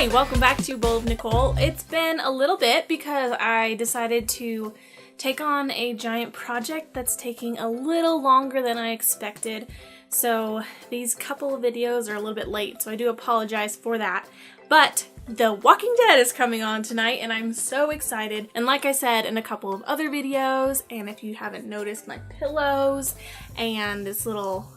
Hi, welcome back to Bowl of Nicole. It's been a little bit because I decided to take on a giant project that's taking a little longer than I expected. So these couple of videos are a little bit late, so I do apologize for that. But The Walking Dead is coming on tonight and I'm so excited. And like I said in a couple of other videos, and if you haven't noticed my pillows and this little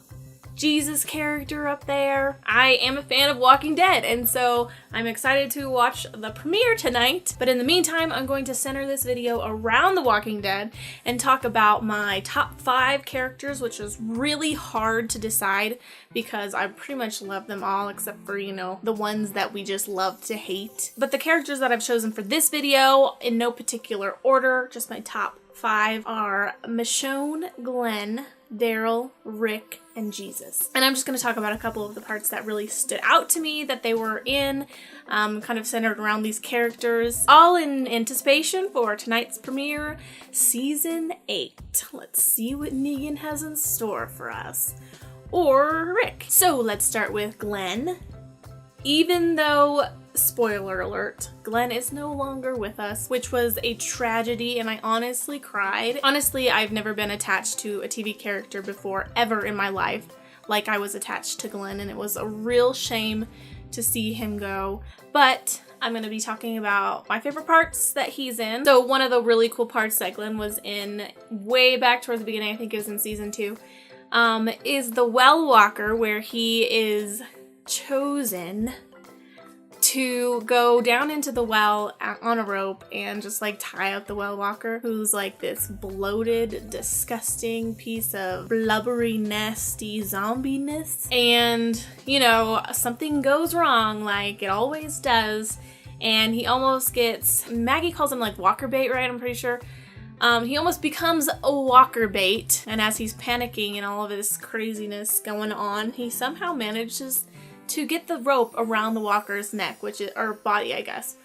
Jesus character up there, I am a fan of Walking Dead, and so I'm excited to watch the premiere tonight. But in the meantime, I'm going to center this video around The Walking Dead and talk about my top 5 characters, which is really hard to decide because I pretty much love them all except for, you know, the ones that we just love to hate. But the characters that I've chosen for this video, in no particular order, just my top 5, are Michonne, Glenn, Daryl, Rick, and Jesus. And I'm just going to talk about a couple of the parts that really stood out to me that they were in, kind of centered around these characters, all in anticipation for tonight's premiere, Season 8. Let's see what Negan has in store for us. Or Rick. So let's start with Glenn. Even though, spoiler alert, Glenn is no longer with us, which was a tragedy and I honestly cried. Honestly, I've never been attached to a TV character before, ever in my life, like I was attached to Glenn, and it was a real shame to see him go. But I'm going to be talking about my favorite parts that he's in. So one of the really cool parts that Glenn was in way back towards the beginning, I think it was in season 2, is the Well Walker, where he is chosen to go down into the well on a rope and just like tie up the well walker, who's like this bloated, disgusting piece of blubbery, nasty zombie-ness. And, you know, something goes wrong like it always does, and he almost gets, Maggie calls him like walker bait, right? I'm pretty sure. He almost becomes a walker bait, and as he's panicking and all of this craziness going on, he somehow manages to get the rope around the walker's neck, which is, or body, I guess,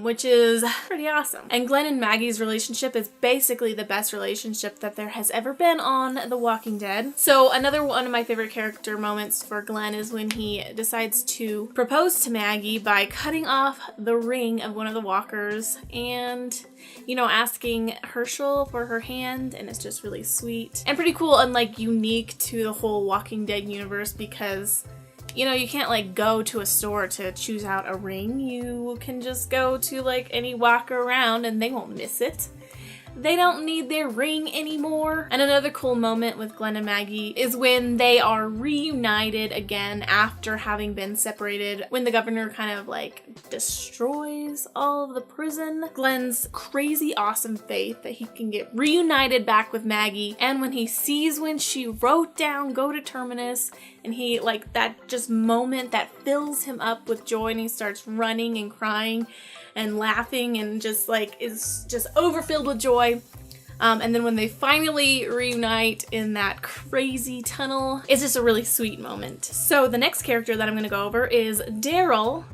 which is pretty awesome. And Glenn and Maggie's relationship is basically the best relationship that there has ever been on The Walking Dead. So another one of my favorite character moments for Glenn is when he decides to propose to Maggie by cutting off the ring of one of the walkers and, you know, asking Herschel for her hand, and it's just really sweet and pretty cool and like unique to the whole Walking Dead universe because, you know, you can't like go to a store to choose out a ring. You can just go to like any walker around and they won't miss it. They don't need their ring anymore. And another cool moment with Glenn and Maggie is when they are reunited again after having been separated, when the governor kind of like destroys all of the prison. Glenn's crazy awesome faith that he can get reunited back with Maggie, and when he sees when she wrote down go to Terminus, and he like that just moment that fills him up with joy, and he starts running and crying and laughing and just like is just overfilled with joy. And then when they finally reunite in that crazy tunnel, it's just a really sweet moment. So the next character that I'm going to go over is Daryl.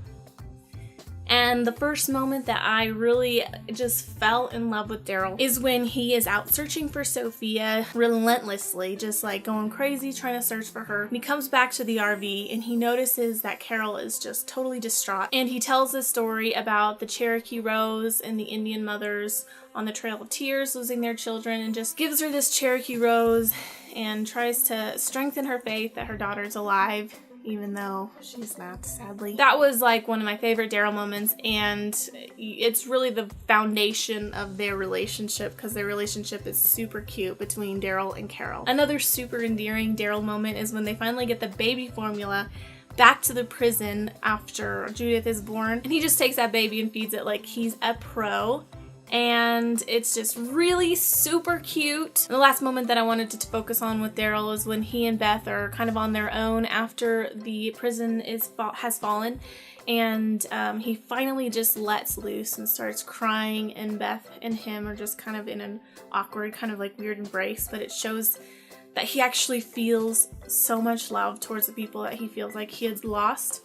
And the first moment that I really just fell in love with Daryl is when he is out searching for Sophia relentlessly, just like going crazy trying to search for her. And he comes back to the RV and he notices that Carol is just totally distraught. And he tells this story about the Cherokee Rose and the Indian mothers on the Trail of Tears losing their children, and just gives her this Cherokee Rose and tries to strengthen her faith that her daughter's alive, even though she's not, sadly. That was like one of my favorite Daryl moments, and it's really the foundation of their relationship because their relationship is super cute between Daryl and Carol. Another super endearing Daryl moment is when they finally get the baby formula back to the prison after Judith is born, and he just takes that baby and feeds it like he's a pro. And it's just really super cute. And the last moment that I wanted to focus on with Daryl is when he and Beth are kind of on their own after the prison has fallen, and he finally just lets loose and starts crying, and Beth and him are just kind of in an awkward kind of like weird embrace, but it shows that he actually feels so much love towards the people that he feels like he has lost.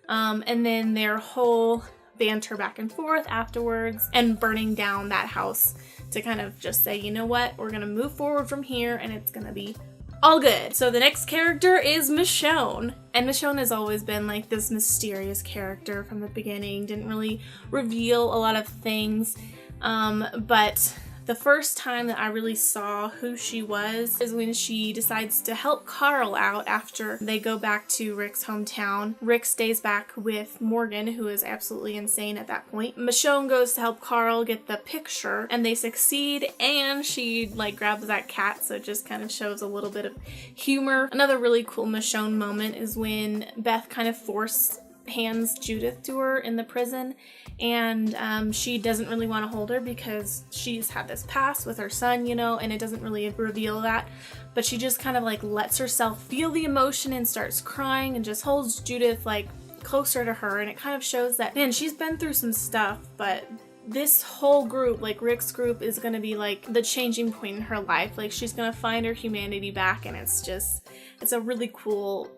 And then their whole banter back and forth afterwards, and burning down that house to kind of just say, you know what, we're gonna move forward from here and it's gonna be all good. So the next character is Michonne. And Michonne has always been like this mysterious character from the beginning. Didn't really reveal a lot of things. But the first time that I really saw who she was is when she decides to help Carl out after they go back to Rick's hometown. Rick stays back with Morgan, who is absolutely insane at that point. Michonne goes to help Carl get the picture, and they succeed, and she like grabs that cat, so it just kind of shows a little bit of humor. Another really cool Michonne moment is when Beth kind of hands Judith to her in the prison, and she doesn't really want to hold her because she's had this past with her son, you know, and it doesn't really reveal that, but she just kind of like lets herself feel the emotion and starts crying and just holds Judith like closer to her, and it kind of shows that, man, she's been through some stuff, but this whole group, like Rick's group, is gonna be like the changing point in her life. Like she's gonna find her humanity back, and it's a really cool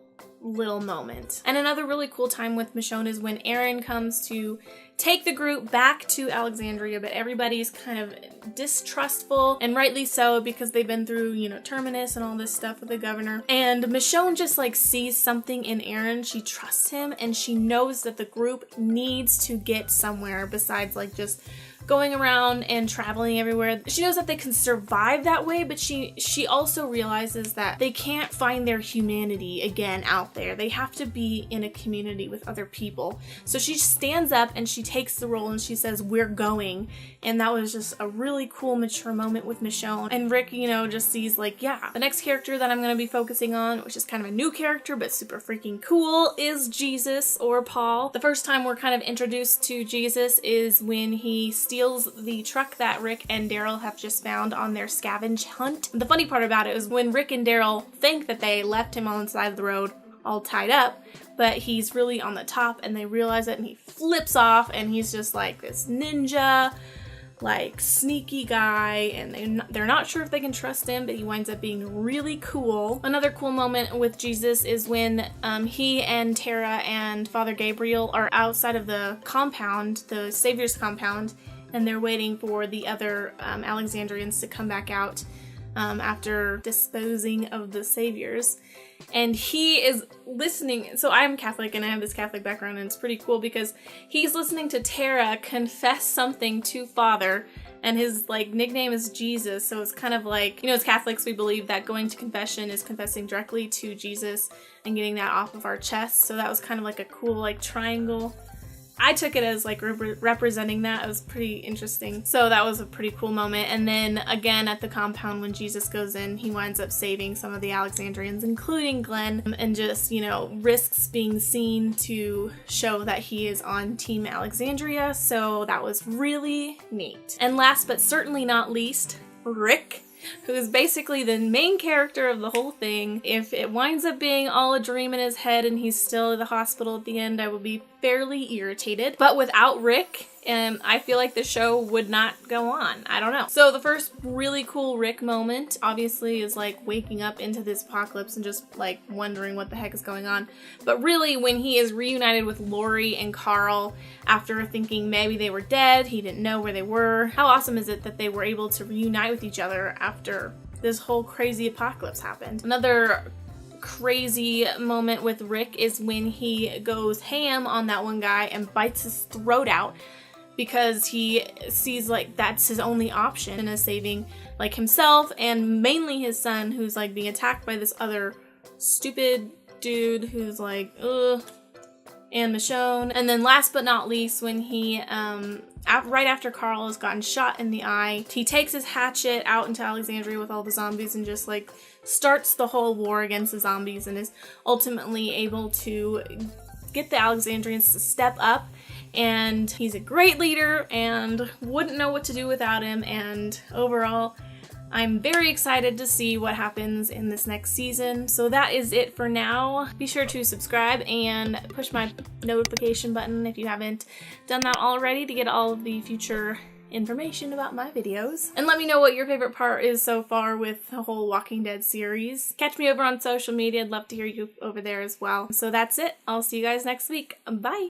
little moment. And another really cool time with Michonne is when Aaron comes to take the group back to Alexandria, but everybody's kind of distrustful, and rightly so, because they've been through, you know, Terminus and all this stuff with the governor. And Michonne just like sees something in Aaron. She trusts him, and she knows that the group needs to get somewhere besides like just going around and traveling everywhere. She knows that they can survive that way, but she also realizes that they can't find their humanity again out there. They have to be in a community with other people. So she stands up and she takes the role and she says, "We're going." And that was just a really cool, mature moment with Michonne. And Rick, you know, just sees like, yeah, the next character that I'm going to be focusing on, which is kind of a new character but super freaking cool, is Jesus, or Paul. The first time we're kind of introduced to Jesus is when he steals the truck that Rick and Daryl have just found on their scavenge hunt. The funny part about it is when Rick and Daryl think that they left him on the side of the road all tied up, but he's really on the top, and they realize it, and he flips off, and he's just like this ninja, like sneaky guy, and they're not sure if they can trust him, but he winds up being really cool. Another cool moment with Jesus is when he and Tara and Father Gabriel are outside of the compound, the Savior's compound, and they're waiting for the other Alexandrians to come back out after disposing of the Saviors. And he is listening. So I'm Catholic and I have this Catholic background, and it's pretty cool because he's listening to Tara confess something to Father, and his like nickname is Jesus. So it's kind of like, you know, as Catholics we believe that going to confession is confessing directly to Jesus and getting that off of our chest. So that was kind of like a cool like triangle. I took it as like representing that. It was pretty interesting. So that was a pretty cool moment. And then again at the compound when Jesus goes in, he winds up saving some of the Alexandrians, including Glenn, and just, you know, risks being seen to show that he is on Team Alexandria. So that was really neat. And last but certainly not least, Rick, who is basically the main character of the whole thing. If it winds up being all a dream in his head and he's still at the hospital at the end, I will be fairly irritated. But without Rick, I feel like the show would not go on. I don't know. So the first really cool Rick moment, obviously, is like waking up into this apocalypse and just like wondering what the heck is going on. But really, when he is reunited with Lori and Carl after thinking maybe they were dead, he didn't know where they were. How awesome is it that they were able to reunite with each other after this whole crazy apocalypse happened? Another crazy moment with Rick is when he goes ham on that one guy and bites his throat out, because he sees like that's his only option as saving like himself and mainly his son, who's like being attacked by this other stupid dude who's like, ugh, and Michonne. And then last but not least, when he right after Carl has gotten shot in the eye, he takes his hatchet out into Alexandria with all the zombies and just like starts the whole war against the zombies, and is ultimately able to get the Alexandrians to step up. And he's a great leader and wouldn't know what to do without him. And overall, I'm very excited to see what happens in this next season. So that is it for now. Be sure to subscribe and push my notification button if you haven't done that already to get all of the future information about my videos. And let me know what your favorite part is so far with the whole Walking Dead series. Catch me over on social media. I'd love to hear you over there as well. So that's it. I'll see you guys next week. Bye!